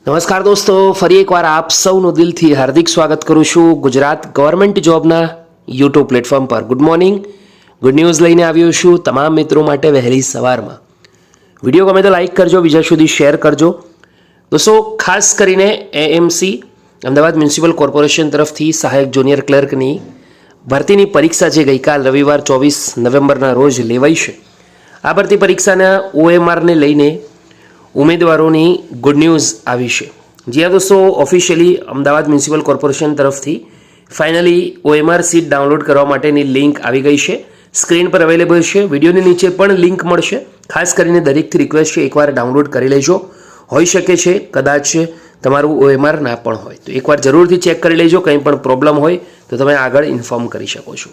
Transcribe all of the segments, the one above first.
નમસ્કાર દોસ્તો, ફરી એકવાર આપ સૌનું દિલથી હાર્દિક સ્વાગત કરું છું ગુજરાત ગવર્મેન્ટ જોબના યુટ્યુબ પ્લેટફોર્મ પર. ગુડ મોર્નિંગ, ગુડ ન્યૂઝ લઈને આવ્યો છું તમામ મિત્રો માટે વહેલી સવારમાં. વિડીયો ગમે તો લાઇક કરજો, બીજા સુધી શેર કરજો. દોસ્તો, ખાસ કરીને એએમસી અમદાવાદ મ્યુનિસિપલ કોર્પોરેશન તરફથી સહાયક જુનિયર ક્લર્કની ભરતીની પરીક્ષા જે ગઈકાલ રવિવાર 24 નવેમ્બરના રોજ લેવાઈ છે, આ ભરતી પરીક્ષાના OMRને લઈને ઉમેદવારોની ગુડ ન્યૂઝ આવી છે. જ્યાં દોસ્તો ઓફિશિયલી અમદાવાદ મ્યુનિસિપલ કોર્પોરેશન તરફથી ફાઇનલી OMR સીટ ડાઉનલોડ કરવા માટેની લિંક આવી ગઈ છે. સ્ક્રીન પર અવેલેબલ છે. વિડીયોની નીચે પણ લિંક મળશે. ખાસ કરીને દરેકથી રિક્વેસ્ટ છે એકવાર ડાઉનલોડ કરી લેજો. હોઈ શકે છે કદાચ તમારું OMR ના પણ હોય તો એકવાર જરૂરથી ચેક કરી લેજો. કંઈ પણ પ્રોબ્લેમ હોય તો તમે આગળ ઇન્ફોર્મ કરી શકો છો.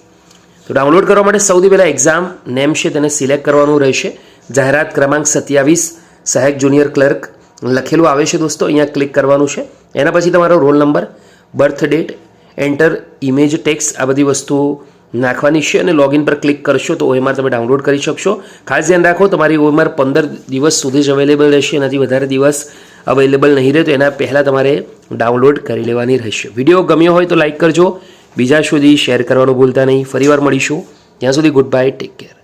તો ડાઉનલોડ કરવા માટે સૌથી પહેલાં એક્ઝામ નેમ છે તેને સિલેક્ટ કરવાનું રહેશે. જાહેરાત ક્રમાંક 27 સહાયક જુનિયર ક્લર્ક લખેલું આવે છે દોસ્તો, અહીંયા ક્લિક કરવાનું છે. એના પછી તમારો roll number, birth date, enter image, text, આ બધી વસ્તુઓ નાખવાની છે અને લોગિન પર ક્લિક કરશો તો OMR તમે ડાઉનલોડ કરી શકશો. ખાસ ધ્યાન રાખો, તમારી OMR 15 દિવસ સુધી જ અવેલેબલ રહેશે. એનાથી વધારે દિવસ અવેલેબલ નહીં રહે તો એના પહેલાં તમારે ડાઉનલોડ કરી લેવાની રહેશે. વિડીયો ગમ્યો હોય તો લાઇક કરજો, બીજા સુધી શેર કરવાનું ભૂલતા નહીં. ફરીવાર મળીશું, ત્યાં સુધી ગુડ બાય, ટેક કેર.